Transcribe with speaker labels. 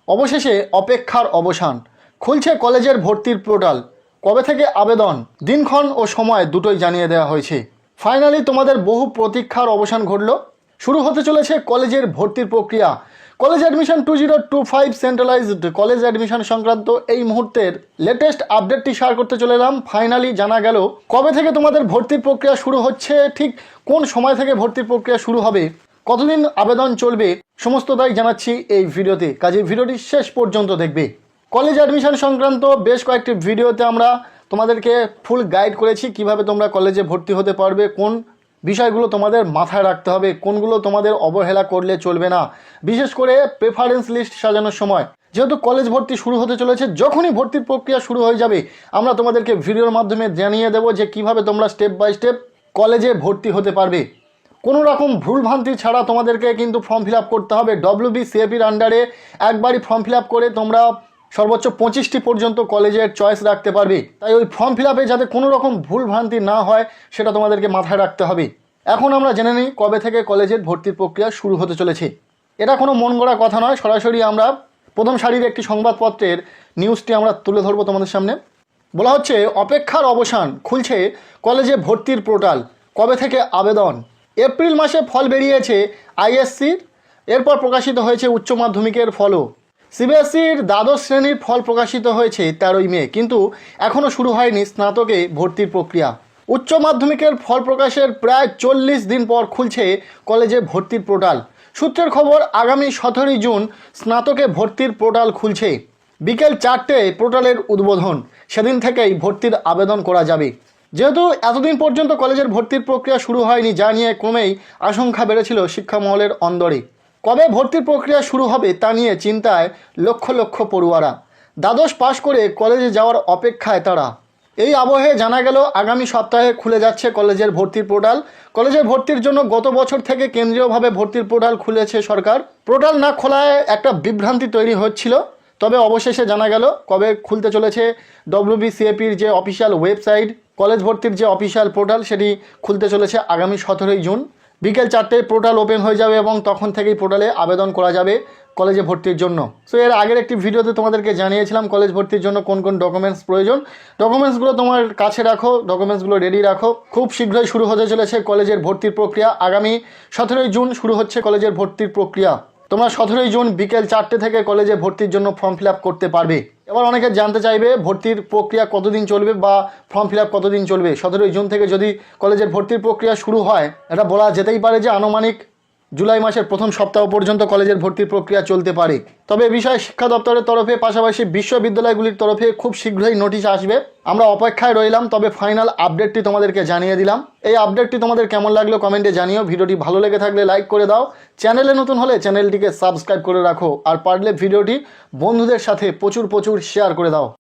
Speaker 1: অবশেষে অপেক্ষার অবসান, খুলছে কলেজের ভর্তির পোর্টাল। কবে থেকে আবেদন, দিনক্ষণ ও সময় দুটোই জানিয়ে দেওয়া হয়েছে। ফাইনালি তোমাদের বহু প্রতীক্ষার অবসান ঘটল। শুরু হতে চলেছে কলেজের ভর্তির প্রক্রিয়া। College admission 2025 centralised college admission সংক্রান্ত এই মুহূর্তের লেটেস্ট আপডেটটি শেয়ার করতে চলে এলাম। ফাইনালি জানা গেল কবে থেকে তোমাদের ভর্তির প্রক্রিয়া শুরু হচ্ছে, ঠিক কোন সময় থেকে ভর্তির প্রক্রিয়া শুরু হবে, কতদিন আবেদন চলবে, সমস্তটাই জানাচ্ছি এই ভিডিওতে। কাজে ভিডিওটি শেষ পর্যন্ত দেখবে। কলেজ অ্যাডমিশন সংক্রান্ত বেশ কয়েকটি ভিডিওতে আমরা তোমাদেরকে ফুল গাইড করেছি কিভাবে তোমরা কলেজে ভর্তি হতে পারবে, কোন বিষয়গুলো তোমাদের মাথায় রাখতে হবে, কোনগুলো তোমাদের অবহেলা করলে চলবে না। বিশেষ করে প্রেফারেন্স লিস্ট সাজানোর সময়, যেহেতু কলেজ ভর্তি শুরু হতে চলেছে, যখনই ভর্তির প্রক্রিয়া শুরু হয়ে যাবে আমরা তোমাদেরকে ভিডিওর মাধ্যমে জানিয়ে দেবো যে কিভাবে তোমরা স্টেপ বাই স্টেপ কলেজে ভর্তি হতে পারবে। কোনো রকম ভুলভ্রান্তি ছাড়া তোমাদেরকে কিন্তু ফর্ম ফিল আপ করতে হবে। WBCAPর আন্ডারে একবারই ফর্ম ফিল আপ করে তোমরা সর্বোচ্চ 25টি পর্যন্ত কলেজের চয়েস রাখতে পারবে। তাই ওই ফর্ম ফিল আপে যাতে কোনো রকম ভুলভ্রান্তি না হয় সেটা তোমাদেরকে মাথায় রাখতে হবে। এখন আমরা জেনে নিই কবে থেকে কলেজের ভর্তির প্রক্রিয়া শুরু হতে চলেছে। এটা কোনো মন গড়া কথা নয়, সরাসরি আমরা প্রথম সারির একটি সংবাদপত্রের নিউজটি আমরা তুলে ধরবো তোমাদের সামনে। বলা হচ্ছে অপেক্ষার অবসান, খুলছে কলেজে ভর্তির পোর্টাল, কবে থেকে আবেদন। এপ্রিল মাসে ফল বেরিয়েছে ISCর, এরপর প্রকাশিত হয়েছে উচ্চ মাধ্যমিকের ফলও। CBSEর দ্বাদশ শ্রেণীর ফল প্রকাশিত হয়েছে 13ই মে, কিন্তু এখনও শুরু হয়নি স্নাতকে ভর্তির প্রক্রিয়া। উচ্চ মাধ্যমিকের ফল প্রকাশের প্রায় 40 দিন পর খুলছে কলেজে ভর্তির পোর্টাল। সূত্রের খবর, আগামী 17ই জুন স্নাতকে ভর্তির পোর্টাল খুলছে। বিকেল 4টায় পোর্টালের উদ্বোধন, সেদিন থেকেই ভর্তির আবেদন করা যাবে। যেহেতু এতদিন পর্যন্ত কলেজের ভর্তির প্রক্রিয়া শুরু হয়নি, যা নিয়ে ক্রমেই আশঙ্কা বেড়েছিল শিক্ষা মহলের অন্দরে। কবে ভর্তির প্রক্রিয়া শুরু হবে তা নিয়ে চিন্তায় লক্ষ লক্ষ পড়ুয়ারা। দ্বাদশ পাশ করে কলেজে যাওয়ার অপেক্ষায় তারা। এই আবহে জানা গেল আগামী সপ্তাহে খুলে যাচ্ছে কলেজের ভর্তির পোর্টাল। কলেজের ভর্তির জন্য গত বছর থেকে কেন্দ্রীয়ভাবে ভর্তির পোর্টাল খুলেছে সরকার। পোর্টাল না খোলায় একটা বিভ্রান্তি তৈরি হচ্ছিল, তবে অবশেষে জানা গেল কবে খুলতে চলেছে। WBCAPর যে অফিসিয়াল ওয়েবসাইট, কলেজ ভর্তির যে অফিসিয়াল পোর্টাল, সেটি খুলতে চলেছে আগামী 17ই জুন। বিকেল 4টায় পোর্টাল ওপেন হয়ে যাবে এবং তখন থেকেই পোর্টালে আবেদন করা যাবে কলেজে ভর্তির জন্য। সো এর আগের একটি ভিডিওতে তোমাদেরকে জানিয়েছিলাম কলেজ ভর্তির জন্য কোন কোন ডকুমেন্টস প্রয়োজন। ডকুমেন্টসগুলো তোমার কাছে রাখো, ডকুমেন্টসগুলো রেডি রাখো। খুব শীঘ্রই শুরু হতে চলেছে কলেজের ভর্তির প্রক্রিয়া। আগামী 17ই জুন শুরু হচ্ছে কলেজের ভর্তির প্রক্রিয়া। তোমরা 17ই জুন বিকেল 4টে থেকে কলেজে ভর্তির জন্য ফর্ম ফিল আপ করতে পারবে। এবার অনেকে জানতে চাইবে ভর্তির প্রক্রিয়া কতদিন চলবে বা ফর্ম ফিল আপ কতদিন চলবে। 17ই জুন থেকে যদি কলেজের ভর্তির প্রক্রিয়া শুরু হয়, এটা বলা যেতেই পারে যে আনুমানিক জুলাই মাসের প্রথম সপ্তাহ পর্যন্ত কলেজের ভর্তির প্রক্রিয়া চলতে পারে। তবে এ বিষয়ে শিক্ষা দপ্তরের তরফে, পাশাপাশি বিশ্ববিদ্যালয়গুলির তরফে খুব শীঘ্রই নোটিশ আসবে। আমরা অপেক্ষায় রইলাম, তবে ফাইনাল আপডেটটি তোমাদেরকে জানিয়ে দিলাম। এই আপডেটটি তোমাদের কেমন লাগলো কমেন্টে জানিও। ভিডিওটি ভালো লেগে থাকলে লাইক করে দাও, চ্যানেলে নতুন হলে চ্যানেলটিকে সাবস্ক্রাইব করে রাখো, আর পারলে ভিডিওটি বন্ধুদের সাথে প্রচুর শেয়ার করে দাও।